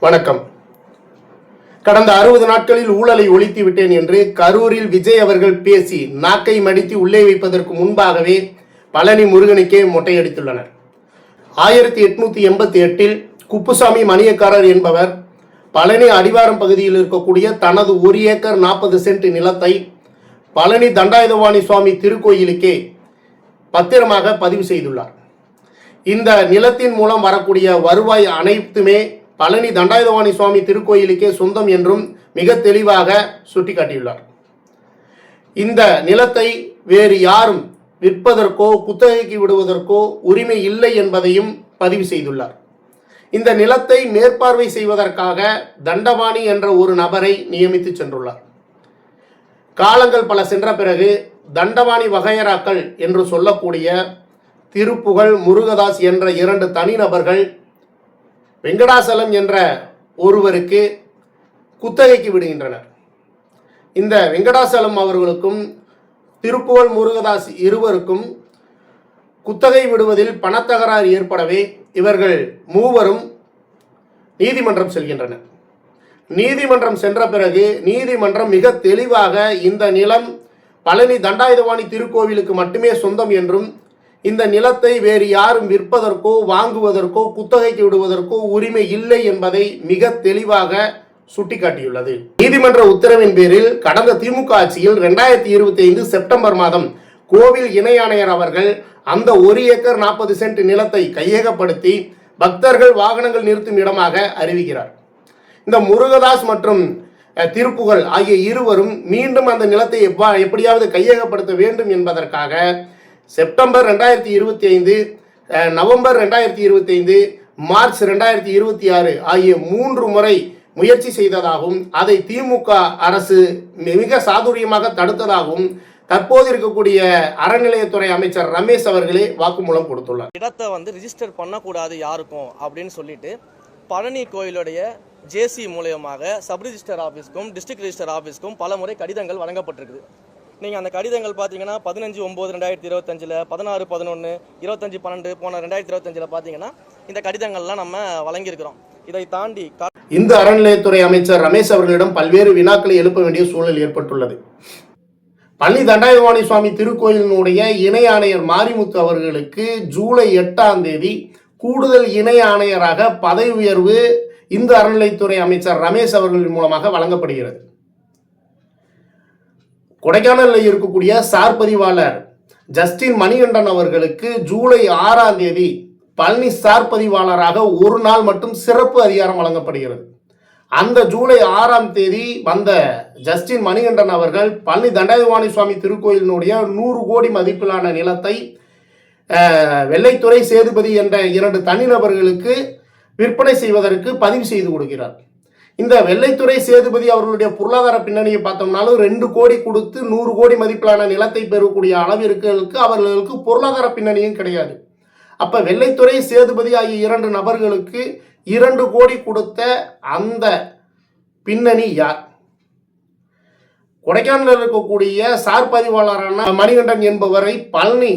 வணக்கம். கடந்த 60 நாட்களில் ஊழலை ஒழித்து விட்டேன் என்று கரூரில் விஜய் அவர்கள் பேசி நாக்கை மடித்து உள்ளே வைப்பதற்கு முன்பாகவே பழனி முருகனுக்கே மொட்டையடித்துள்ளனர். 1888 குப்புசாமி மணியக்காரர் என்பவர் பழனி அடிவாரம் பகுதியில் இருக்கக்கூடிய தனது 1 ஏக்கர் 40 சென்ட் நிலத்தை பழனி தண்டாயுதபாணி சுவாமி திருக்கோயிலுக்கே பத்திரமாக பதிவு செய்துள்ளார். இந்த நிலத்தின் மூலம் வரக்கூடிய வருவாய் அனைத்துமே பழனி தண்டாயுதபாணி சுவாமி திருக்கோயிலுக்கே சொந்தம் என்றும் மிக தெளிவாக சுட்டிக்காட்டியுள்ளார். இந்த நிலத்தை வேறு யாரும் விற்பதற்கோ குத்தகைக்கு விடுவதற்கோ உரிமை இல்லை என்பதையும் பதிவு செய்துள்ளார். இந்த நிலத்தை மேற்பார்வை செய்வதற்காக தண்டபாணி என்ற ஒரு நபரை நியமித்து சென்றுள்ளார். காலங்கள் பல சென்ற பிறகு தண்டபாணி வகையராக்கள் என்று சொல்லக்கூடிய திருப்புகழ், முருகதாஸ் என்ற 2 தனிநபர்கள் வெங்கடாசலம் என்ற ஒருவருக்கு குத்தகைக்கு விடுகின்றனர். இந்த வெங்கடாசலம் அவர்களுக்கும் திருப்புகழ், முருகதாஸ் இருவருக்கும் குத்தகை விடுவதில் பணத்தகராறு ஏற்படவே இவர்கள் மூவரும் நீதிமன்றம் செல்கின்றனர். நீதிமன்றம் சென்ற பிறகு நீதிமன்றம் மிக தெளிவாக இந்த நிலம் பழனி தண்டாயுதபாணி திருக்கோவிலுக்கு மட்டுமே சொந்தம் என்றும் இந்த நிலத்தை வேறு யாரும் விற்பதற்கோ வாங்குவதற்கோ குத்தகைக்கு விடுவதற்கோ உரிமை இல்லை என்பதை மிக தெளிவாக சுட்டிக்காட்டியுள்ளது. நீதிமன்ற உத்தரவின் பேரில் கடந்த திமுக ஆட்சியில் 2025 செப்டம்பர் மாதம் கோவில் இணை ஆணையர் அவர்கள் அந்த 1 ஏக்கர் 40 சென்ட் நிலத்தை கையகப்படுத்தி பக்தர்கள் வாகனங்கள் நிறுத்தும் இடமாக அறிவிக்கிறார். இந்த முருகதாஸ் மற்றும் திருப்புகழ் ஆகிய இருவரும் மீண்டும் அந்த நிலத்தை எப்படியாவது கையகப்படுத்த வேண்டும் என்பதற்காக செப்டம்பர் 2025, நவம்பர் 2025, மார்ச் 2026 ஆகிய 3 முறை முயற்சி செய்ததாகவும் அதை திமுக அரசு மிக சாதுரியமாக தடுத்ததாகவும் தற்போது இருக்கக்கூடிய அறநிலையத்துறை அமைச்சர் ரமேஷ் அவர்களே வாக்குமூலம் கொடுத்துள்ளார். இடத்தை ரிஜிஸ்டர் பண்ணக்கூடாது யாருக்கும் அப்படின்னு சொல்லிட்டு பழனி கோயிலுடைய ஜேசி மூலயமாக சப் ரிஜிஸ்டர் ஆஃபீஸ்க்கும் டிஸ்ட்ரிக்ட் ரிஜிஸ்டர் ஆஃபீஸ்க்கும் பல முறை கடிதங்கள் வழங்கப்பட்டிருக்குது. நீங்கள் அந்த கடிதங்கள் பார்த்தீங்கன்னா 15/9/2025, 16/11, 25/12 போன 2025 பார்த்தீங்கன்னா இந்த கடிதங்கள்லாம் நம்ம வழங்கியிருக்கிறோம். இதை தாண்டி இந்த அறநிலையத்துறை அமைச்சர் ரமேஷ் அவர்களிடம் பல்வேறு வினாக்களை எழுப்ப வேண்டிய சூழல் ஏற்பட்டுள்ளது. பழனி தண்டாயுதபாணி சுவாமி திருக்கோயிலினுடைய இணை ஆணையர் மாரிமுத்து அவர்களுக்கு ஜூலை 8ஆம் தேதி கூடுதல் இணை ஆணையராக பதவி உயர்வு இந்த அறநிலையத்துறை அமைச்சர் ரமேஷ் அவர்களின் மூலமாக வழங்கப்படுகிறது. கொடைக்கானலில் இருக்கக்கூடிய சார் பதிவாளர் ஜஸ்டின் மணிகண்டன் அவர்களுக்கு ஜூலை 6ஆம் தேதி பழனி சார் பதிவாளராக 1 நாள் மட்டும் சிறப்பு அதிகாரம் வழங்கப்படுகிறது. அந்த ஜூலை 6ஆம் தேதி வந்த ஜஸ்டின் மணிகண்டன் அவர்கள் பழனி தண்டாயுதபாணி சுவாமி திருக்கோயிலினுடைய 100 கோடி மதிப்பிலான நிலத்தை வெள்ளைத்துறை சேதுபதி என்ற 2 தனிநபர்களுக்கு விற்பனை செய்வதற்கு பதிவு செய்து கொடுக்கிறார். இந்த வெள்ளைத்துறை சேதுபதி அவர்களுடைய பொருளாதார பின்னணியை பார்த்தோம்னாலும் 2 கோடி கொடுத்து 100 கோடி மதிப்பிலான நிலத்தை பெறக்கூடிய அளவிற்கு அவர்களுக்கு பொருளாதார பின்னணியும் கிடையாது. அப்ப வெள்ளைத்துறை சேதுபதி ஆகிய 2 நபர்களுக்கு 2 கோடி கொடுத்த அந்த பின்னணி யார்? கொடைக்கானலில் இருக்கக்கூடிய சார் பதிவாளரான மணிகண்டன் என்பவரை பழனி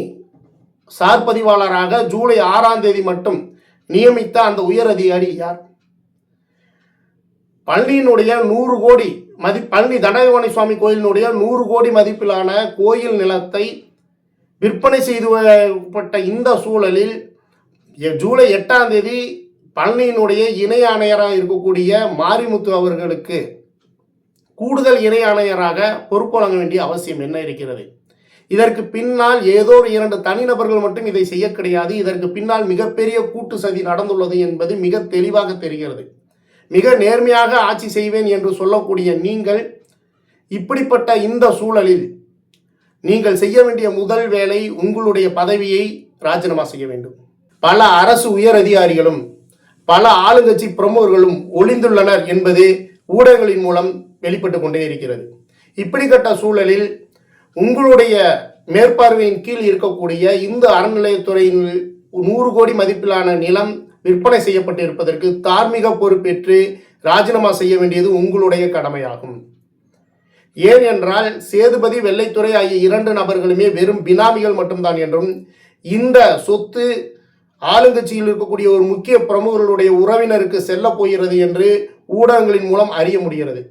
சார் பதிவாளராக ஜூலை 6ஆம் தேதி மட்டும் நியமித்த அந்த உயர் அதிகாரி யார்? பழனியினுடைய 100 கோடி பழனி தண்டாயுதபாணி சுவாமி கோயிலினுடைய 100 கோடி மதிப்பிலான கோயில் நிலத்தை விற்பனை செய்துப்பட்ட இந்த சூழலில் ஜூலை 8ஆம் தேதி பழனியினுடைய இணை ஆணையராக இருக்கக்கூடிய மாரிமுத்து அவர்களுக்கு கூடுதல் இணை ஆணையராக பொறுப்பு வழங்க வேண்டிய அவசியம் என்ன இருக்கிறது? இதற்கு பின்னால் ஏதோ 2 தனிநபர்கள் மட்டும் இதை செய்ய கிடையாது. இதற்கு பின்னால் மிகப்பெரிய கூட்டு சதி நடந்துள்ளது என்பது மிக தெளிவாக தெரிகிறது. மிக நேர்மையாக ஆட்சி செய்வேன் என்று சொல்லக்கூடிய நீங்கள் இப்படிப்பட்ட இந்த சூழலில் நீங்கள் செய்ய வேண்டிய முதல் வேலை உங்களுடைய பதவியை ராஜினாமா செய்ய வேண்டும். பல அரசு உயர் அதிகாரிகளும் பல ஆளுங்கட்சி பிரமுகர்களும் ஒளிந்துள்ளனர் என்பது ஊடகங்களின் மூலம் வெளிப்பட்டு கொண்டே இருக்கிறது. இப்படிப்பட்ட சூழலில் உங்களுடைய மேற்பார்வையின் கீழ் இருக்கக்கூடிய இந்த அறநிலையத்துறையின் 100 கோடி மதிப்பிலான நிலம் விற்பனை செய்யப்பட்டு இருப்பதற்கு தார்மீக பொறுப்பேற்று ராஜினாமா செய்ய வேண்டியது உங்களுடைய கடமையாகும். ஏன் என்றால் சேதுபதி, வெள்ளைத்துறை ஆகிய 2 நபர்களுமே வெறும் பினாமிகள் மட்டும்தான் என்றும் இந்த சொத்து ஆளுங்கட்சியில் இருக்கக்கூடிய ஒரு முக்கிய பிரமுகர்களுடைய உறவினருக்கு செல்ல போகிறது என்று ஊடகங்களின் மூலம் அறிய முடிகிறது.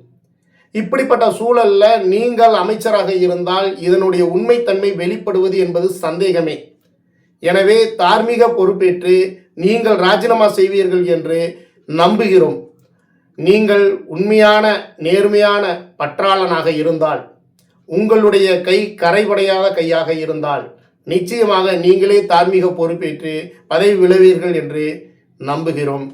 இப்படிப்பட்ட சூழல்ல நீங்கள் அமைச்சராக இருந்தால் இதனுடைய உண்மைத்தன்மை வெளிப்படுவது என்பது சந்தேகமே. எனவே தார்மீக பொறுப்பேற்று நீங்கள் ராஜினாமா செய்வீர்கள் என்று நம்புகிறோம். நீங்கள் உண்மையான நேர்மையான பற்றாளனாக இருந்தால், உங்களுடைய கை கரைபடையாத கையாக இருந்தால் நிச்சயமாக நீங்களே தார்மீக பொறுப்பேற்று பதவி விலவீர்கள் என்று நம்புகிறோம்.